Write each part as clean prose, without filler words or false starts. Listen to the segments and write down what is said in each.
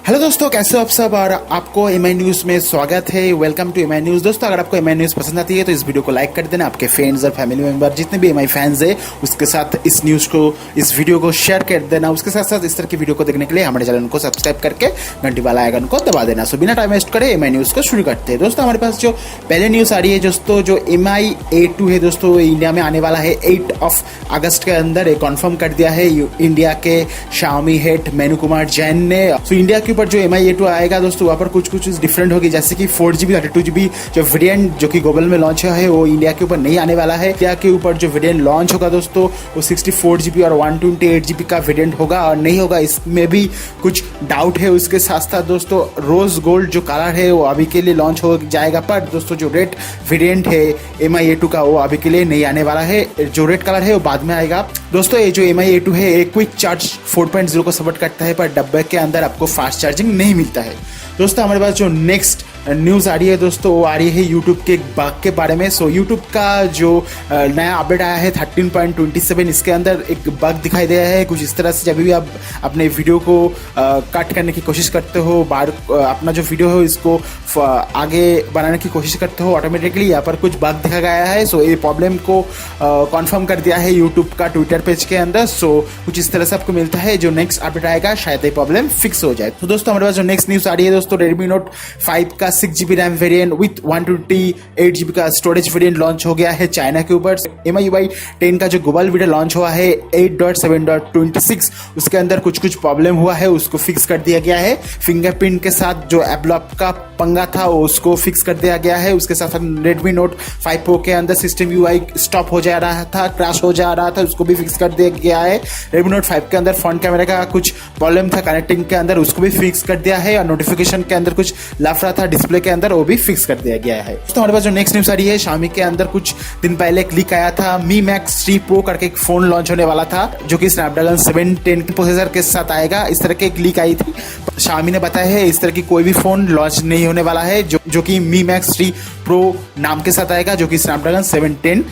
Hello दोस्तों, कैसे हो आप सब। और आपको एमआई न्यूज में स्वागत है। Welcome to MI news. दोस्तों, अगर आपको एमआई न्यूज पसंद आती है तो इस वीडियो को लाइक कर देना। आपके फ्रेंड्स और फैमिली मेंबर जितने भी एमआई फैंस है उसके साथ इस वीडियो को शेयर कर देना। उसके साथ साथ इस तरह की वीडियो को देखने के लिए हमारे चैनल को सब्सक्राइब करके घंटी वाला आइकन को दबा देना। सो बिना टाइम वेस्ट करे एमआई न्यूज को शुरू करते हैं। दोस्तों, हमारे पास जो पहले न्यूज आ रही है दोस्तों, जो MI A2 है दोस्तों, इंडिया में आने वाला है 8 अगस्त के अंदर। एक कॉन्फर्म कर दिया है इंडिया के Xiaomi हेड मेनू कुमार जैन ने। सो इंडिया के ऊपर जो MI A2 आएगा दोस्तों, वहाँ पर कुछ डिफरेंट होगी, जैसे कि 4GB 32GB जो वेरिएंट जो कि ग्लोबल में लॉन्च है वो इंडिया के ऊपर नहीं आने वाला है। इंडिया के ऊपर जो वेरिएंट लॉन्च होगा दोस्तों वो 64GB और 128GB का वेरिएंट होगा और नहीं होगा, इसमें भी कुछ डाउट है। उसके साथ साथ दोस्तों रोज गोल्ड जो कलर है वो अभी के लिए लॉन्च हो जाएगा, पर दोस्तों जो रेड वेरिएंट है MI A2 का वो अभी के लिए नहीं आने वाला है। जो रेड कलर है वो बाद में आएगा। दोस्तों, ये जो MI A2 है एक क्विक चार्ज 4.0 को सपोर्ट करता है, पर डब्बे के अंदर आपको फास्ट चार्जिंग नहीं मिलता है। दोस्तों, हमारे पास जो नेक्स्ट न्यूज़ आ रही है दोस्तों वो आ रही है यूट्यूब के एक बग के बारे में। सो यूट्यूब का जो नया अपडेट आया है 13.27, इसके अंदर एक बग दिखाई दे रहा है कुछ इस तरह से। जब भी आप अपने वीडियो को कट करने की कोशिश करते हो, अपना जो वीडियो है इसको आगे बनाने की कोशिश करते हो, ऑटोमेटिकली यहाँ पर कुछ बग दिखा गया है। सो ये प्रॉब्लम को कन्फर्म कर दिया है यूट्यूब का ट्विटर पेज के अंदर। सो कुछ इस तरह से आपको मिलता है, जो नेक्स्ट अपडेट आएगा शायद ये प्रॉब्लम फिक्स हो जाए। तो दोस्तों, हमारे पास जो नेक्स्ट न्यूज़ आ रही है दोस्तों, Redmi Note 5 का 6GB RAM variant with 128GB का स्टोरेज वेरिएंट लॉन्च हो गया है चाइना के ऊपर। MIUI 10 का जो ग्लोबल वीडियो लॉन्च हुआ है 8.7.26, उसके अंदर कुछ प्रॉब्लम हुआ है, उसको फिक्स कर दिया गया है। फिंगरप्रिंट के साथ जो एब्लॉक का पंगा था उसको फिक्स कर दिया गया है। उसके साथ साथ Redmi Note 5 Pro के अंदर सिस्टम UI स्टॉप हो जा रहा था, क्रैश हो जा रहा था, उसको भी फिक्स कर दिया गया है। Redmi Note 5 के अंदर फ्रंट कैमरा का कुछ प्रॉब्लम था कनेक्टिंग के अंदर, उसको भी फिक्स कर दिया है। और नोटिफिकेशन के अंदर कुछ लफड़ा था डिस्प्ले के अंदर, वो भी फिक्स कर दिया गया है। तो हमारे पास जो नेक्स्ट न्यूज़ आ रही है, Xiaomi के अंदर कुछ दिन पहले एक लीक आया था, Mi Max 3 Pro करके एक फोन लॉन्च होने वाला था जो कि स्नैपड्रैगन 710 के प्रोसेसर के साथ आएगा। इस तरह की एक लीक आई थी। Xiaomi ने बताया है इस तरह की कोई भी फोन लॉन्च नहीं होने वाला है जो कि Mi Max 3 Pro नाम के साथ आएगा, जो कि स्नैपड्रैगन 710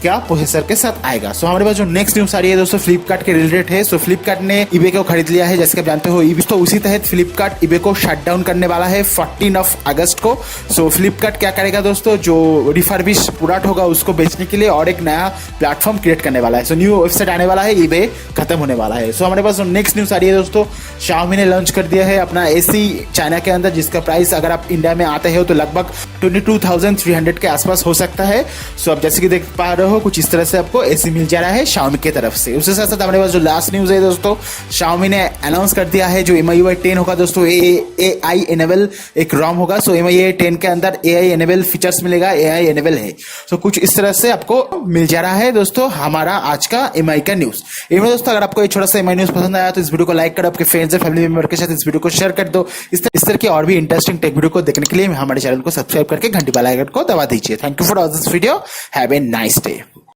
क्या प्रोसेसर के साथ आएगा। सो हमारे पास जो नेक्स्ट न्यूज़ आ रही है दोस्तों फ्लिपकार्ट के रिलेटेड है। सो फ्लिपकार्ट ने eBay को खरीद लिया है, जैसे कि आप जानते हो eBay, तो उसी तहत फ्लिपकार्ट eBay को शट डाउन करने वाला है 14 अगस्त को। सो फ्लिपकार्ट क्या करेगा दोस्तों, जो रिफर्बिश प्रोडक्ट होगा उसको बेचने के लिए और एक नया प्लेटफॉर्म क्रिएट करने वाला है। सो न्यू वेबसाइट आने वाला है, eBay खत्म होने वाला है। सो हमारे पास जो नेक्स्ट न्यूज़ आ रही है दोस्तों, Xiaomi ने लॉन्च कर दिया है अपना AC चाइना के अंदर, जिसका प्राइस अगर आप इंडिया में आते हो तो लगभग 22,300 के आसपास हो सकता है। सो आप जैसे कि देख पा रहे हो कुछ इस तरह से आपको AC मिल जा रहा है Xiaomi की तरफ से। उसके साथ साथ हमारे पास जो लास्ट न्यूज़ है दोस्तों, Xiaomi ने अनाउंस कर दिया है जो MIUI 10 होगा दोस्तों, AI एनेबल एक ROM होगा। सो MIUI 10 के अंदर AI एनेबल फीचर्स मिलेगा, AI एनेबल है। सो कुछ इस तरह से आपको मिल जा रहा है दोस्तों हमारा आज का MI का न्यूज़। इनमें दोस्तों अगर आपको ये छोटा सा MI न्यूज़ पसंद आया तो इस वीडियो को लाइक करो, आपके फ्रेंड्स और फैमिली मेंबर के साथ इस वीडियो को शेयर कर दो। इस तरह की और भी इंटरेस्टिंग टेक वीडियो को देखने के लिए हमारे चैनल को सब्सक्राइब करके घंटी वाला आइकन को दबा दीजिए। Thank you for all this video. Have a nice day.